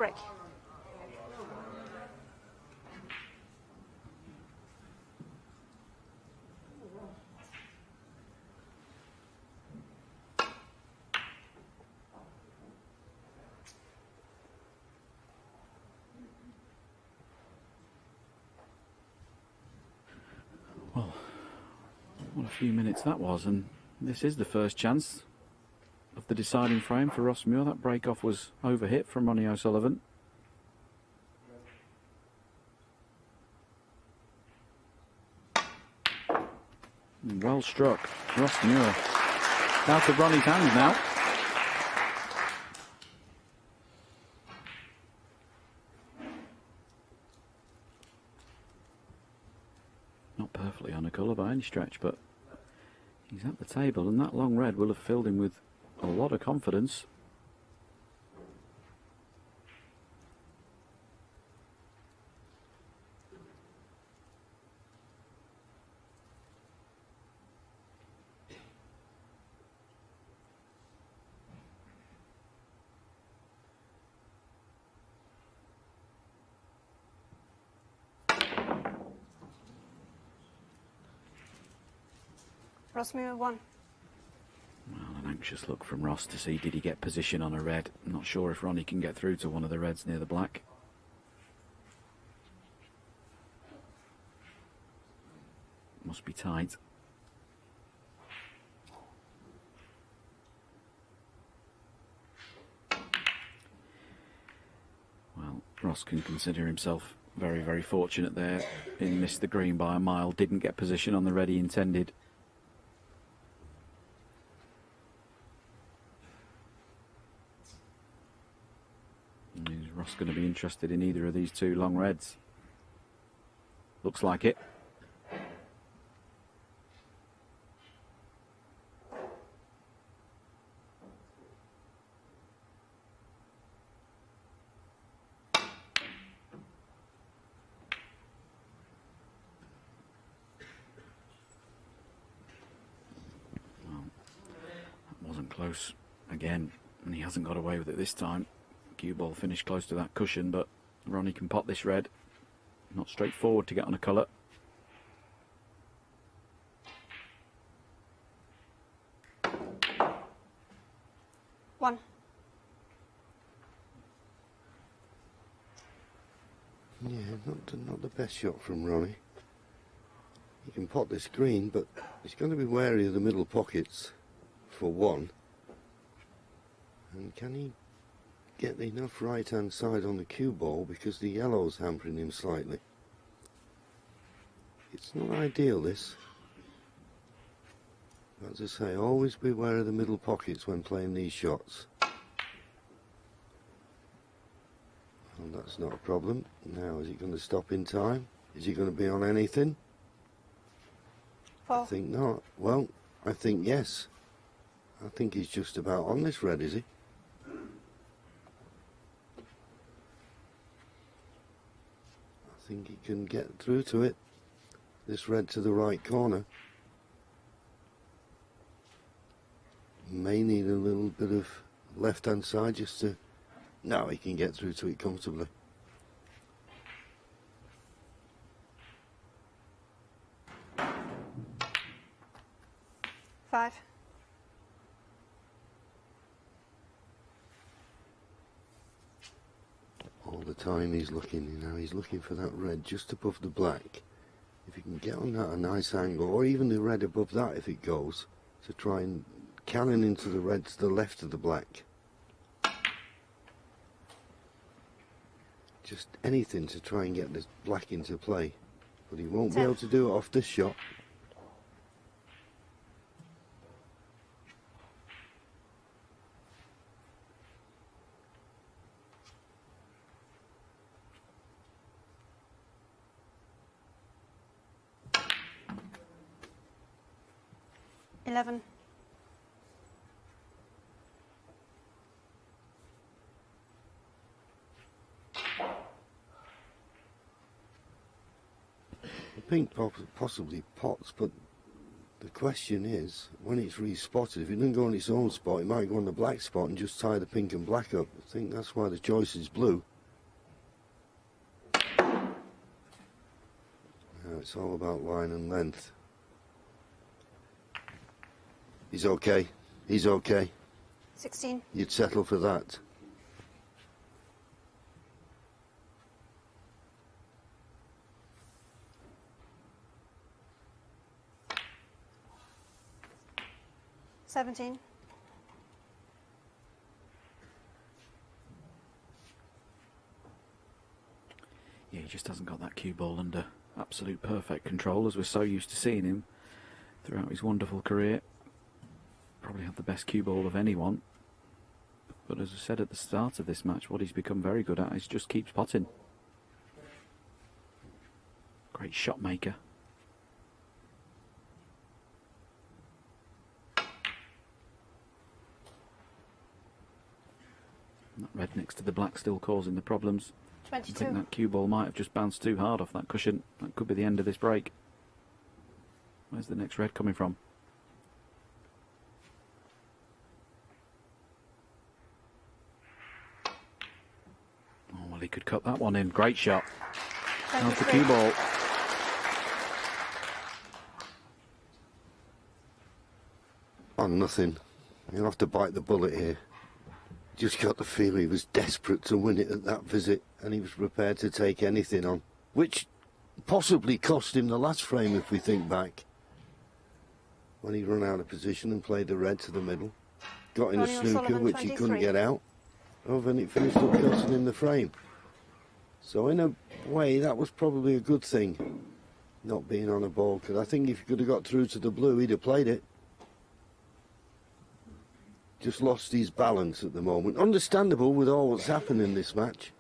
Break. Well, what a few minutes that was, and this is the first chance of the deciding frame for Ross Muir. That break-off was overhit from Ronnie O'Sullivan. Well struck, Ross Muir. Out of Ronnie's hands now. Not perfectly on a colour by any stretch, but he's at the table, and that long red will have filled him with a lot of confidence. Ross Muir 1. Well, an anxious look from Ross to see did he get position on a red. I'm not sure if Ronnie can get through to one of the reds near the black. Must be tight. Well, Ross can consider himself very, very fortunate there. He missed the green by a mile, didn't get position on the red he intended. Is Ross going to be interested in either of these two long reds? Looks like it. Well, that wasn't close again, and he hasn't got away with it this time. Cue ball finished close to that cushion, but Ronnie can pot this red. Not straightforward to get on a colour. One. Yeah, not the best shot from Ronnie. He can pot this green, but he's going to be wary of the middle pockets, for one. And can he get enough right-hand side on the cue ball, because the yellow's hampering him slightly? It's not ideal, this. As I say, always beware of the middle pockets when playing these shots. And that's not a problem. Now, is he going to stop in time? Is he going to be on anything? 4. I think not. Well, I think yes. I think he's just about on this red, is he? I think he can get through to it. This red to the right corner. May need a little bit of left-hand side just to... No, he can get through to it comfortably. Five. All the time he's looking, he's looking for that red just above the black. If he can get on that a nice angle, or even the red above that if it goes, to try and cannon into the red to the left of the black. Just anything to try and get this black into play. But he won't be able to do it off this shot. Eleven. The pink possibly pots, but the question is, when it's respotted, if it doesn't go on its own spot, it might go on the black spot and just tie the pink and black up. I think that's why the choice is blue. it's all about line and length. He's okay. He's okay. 16. You'd settle for that. $17. Yeah, he just hasn't got that cue ball under absolute perfect control, as we're so used to seeing him throughout his wonderful career. Probably had the best cue ball of anyone. But as I said at the start of this match, what he's become very good at is just keeps potting. Great shot maker. That red next to the black still causing the problems. I 22. think that cue ball might have just bounced too hard off that cushion. That could be the end of this break. Where's the next red coming from? Oh, well, he could cut that one in. Great shot. How's the cue ball? Oh, nothing. You'll have to bite the bullet here. Just got the feel he was desperate to win it at that visit, and he was prepared to take anything on, which possibly cost him the last frame if we think back. When he run out of position and played the red to the middle, got in a Ronnie snooker O'Sullivan, which he couldn't 23. get out, oh, then it finished up costing him the frame. So in a way, that was probably a good thing, not being on a ball, because I think if he could have got through to the blue, he'd have played it. Just lost his balance at the moment. Understandable with all that's happened in this match.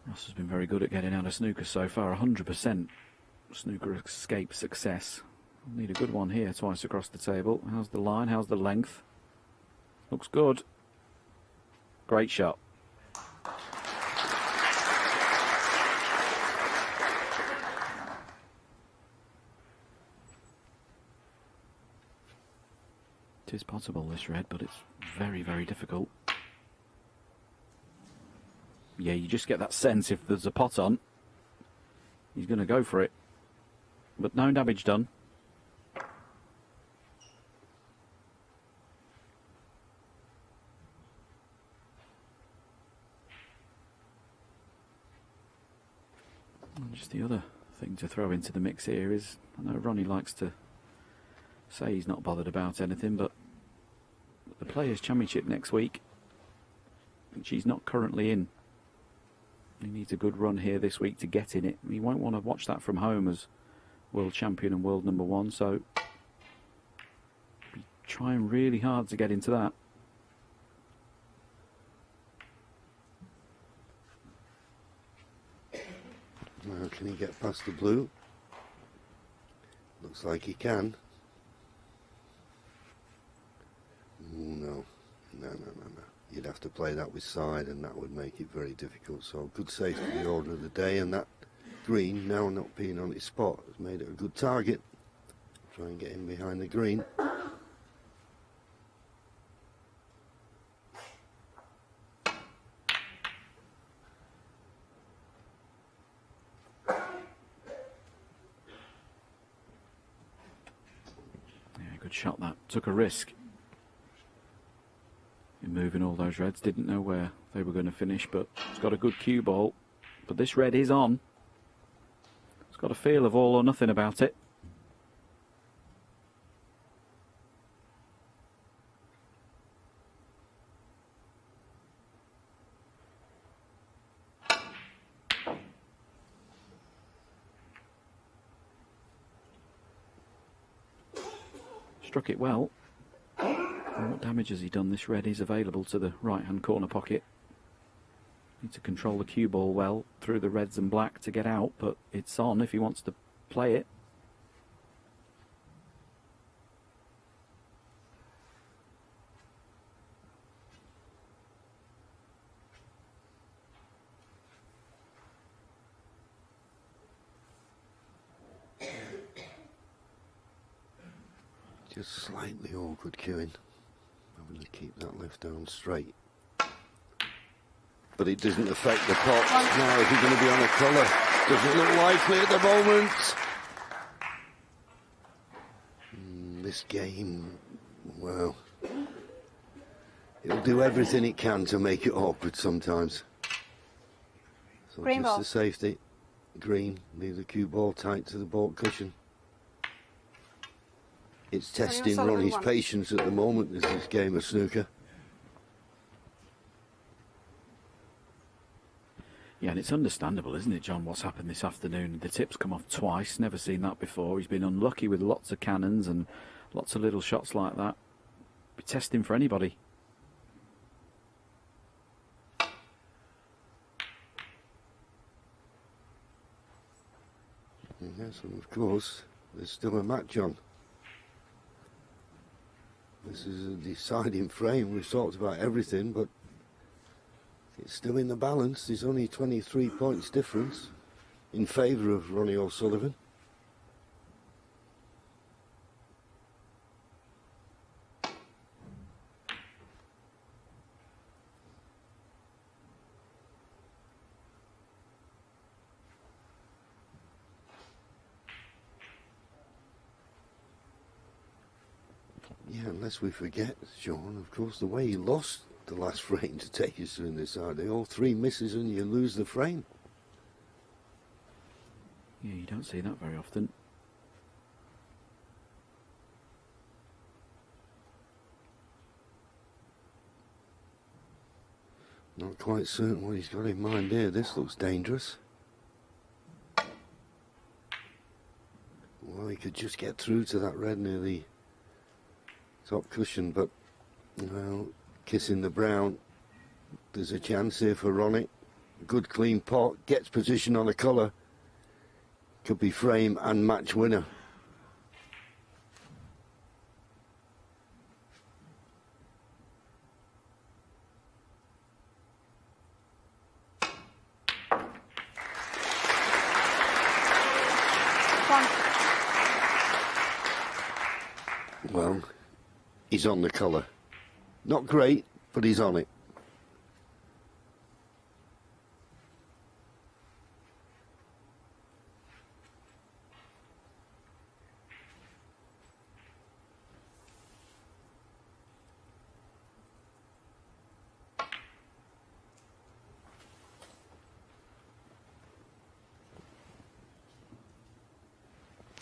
Ross has been very good at getting out of snooker so far. 100% snooker escape success. Need a good one here, twice across the table. How's the line? How's the length? Looks good. Great shot. It is possible, this red, but it's very, very difficult. Yeah, you just get that sense if there's a pot on, he's going to go for it. But no damage done. And just the other thing to throw into the mix here is, I know Ronnie likes to say he's not bothered about anything, but the Players' Championship next week, which he's not currently in. He needs a good run here this week to get in it. He won't want to watch that from home as world champion and world number one, so be trying really hard to get into that. Now, can he get past the blue? Looks like he can. No. You'd have to play that with side, and that would make it very difficult. So good save for the order of the day, and that green, now not being on its spot, has made it a good target. Try and get in behind the green. Yeah, good shot that. Took a risk in moving all those reds. Didn't know where they were going to finish, but it's got a good cue ball. But this red is on. It's got a feel of all or nothing about it. Struck it well. And what damage has he done? This red is available to the right-hand corner pocket. Need to control the cue ball well through the reds and black to get out, but it's on if he wants to play it. Just slightly awkward queuing. Having to keep that left arm straight. but it doesn't affect the pots. Now, is he going to be on a colour? Doesn't look likely at the moment. This game, well, it'll do everything it can to make it awkward sometimes. So Green just ball. the safety, green, leave the cue ball tight to the ball cushion. It's testing solid Ronnie's one. patience at the moment, this game of snooker. Yeah, and it's understandable, isn't it, John, what's happened this afternoon? The tip's come off twice, never seen that before. He's been unlucky with lots of cannons and lots of little shots like that. Be testing for anybody. Yes, and of course, there's still a match on. This is a deciding frame. We've talked about everything, but it's still in the balance. There's only 23 points difference in favour of Ronnie O'Sullivan. Yeah, unless we forget, Sean, of course, the way he lost the last frame to take us in this idea, all three misses and you lose the frame. Yeah, you don't see that very often. Not quite certain what he's got in mind here. This looks dangerous. Well, he could just get through to that red near the top cushion, but, well, kissing the brown. There's a chance here for Ronnie. Good clean pot, gets position on a colour. Could be frame and match winner. Well, he's on the colour. Not great, but he's on it.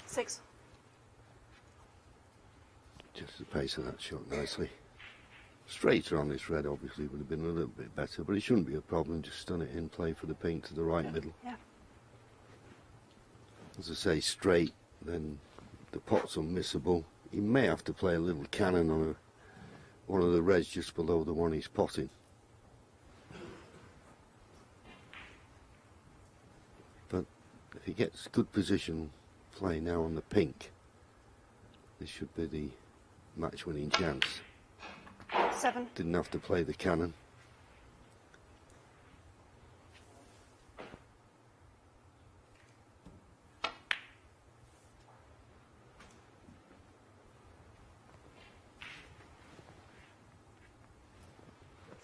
Six. Just the pace of that shot nicely. Straighter on this red obviously would have been a little bit better, but it shouldn't be a problem. Just stun it in, play for the pink to the right middle. Yeah. As I say, straight, then the pot's unmissable. He may have to play a little cannon on one of the reds just below the one he's potting. But if he gets good position play now on the pink, this should be the match-winning chance. 7. Didn't have to play the cannon.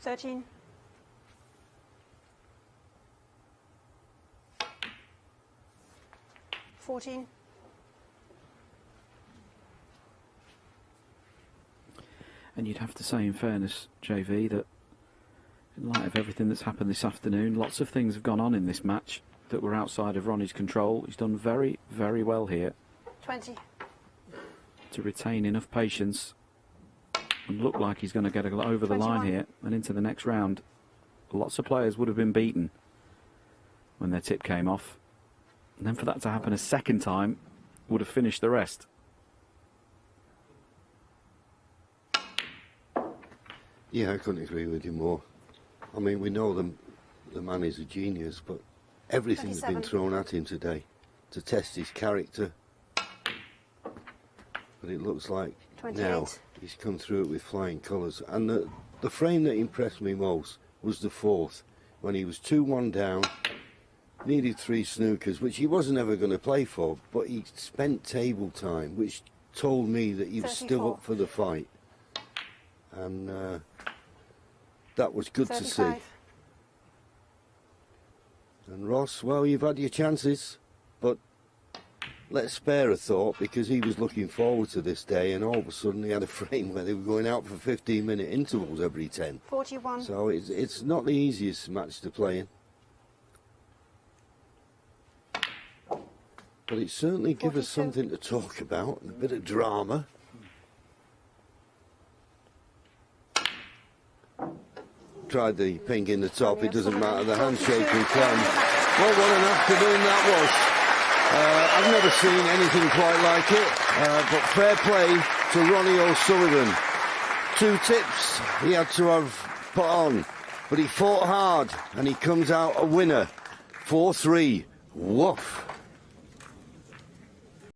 $13. 14. And you'd have to say, in fairness, JV, that in light of everything that's happened this afternoon, lots of things have gone on in this match that were outside of Ronnie's control. He's done very, very well here 20. to retain enough patience and look like he's going to get over the line 21. here and into the next round. Lots of players would have been beaten when their tip came off. And then for that to happen a second time would have finished the rest. Yeah, I couldn't agree with you more. I mean, we know the man is a genius, but everything's been 27. thrown at him today to test his character. But it looks like 28. now he's come through it with flying colours. And the frame that impressed me most was the fourth, when he was 2-1 down, needed 3 snookers, which he wasn't ever going to play for, but he spent table time, which told me that he was still 34. up for the fight. And that was good to see. 35. And Ross, well, you've had your chances, but let's spare a thought, because he was looking forward to this day, and all of a sudden he had a frame where they were going out for 15-minute intervals every 10. 41. So it's not the easiest match to play in. But it certainly gives us 42. something to talk about, and a bit of drama. Tried the pink in the top, it doesn't matter, the handshake will come. Well, what an afternoon that was. I've never seen anything quite like it, but fair play to Ronnie O'Sullivan. 2 tips he had to have put on, but he fought hard and he comes out a winner. 4-3. Woof.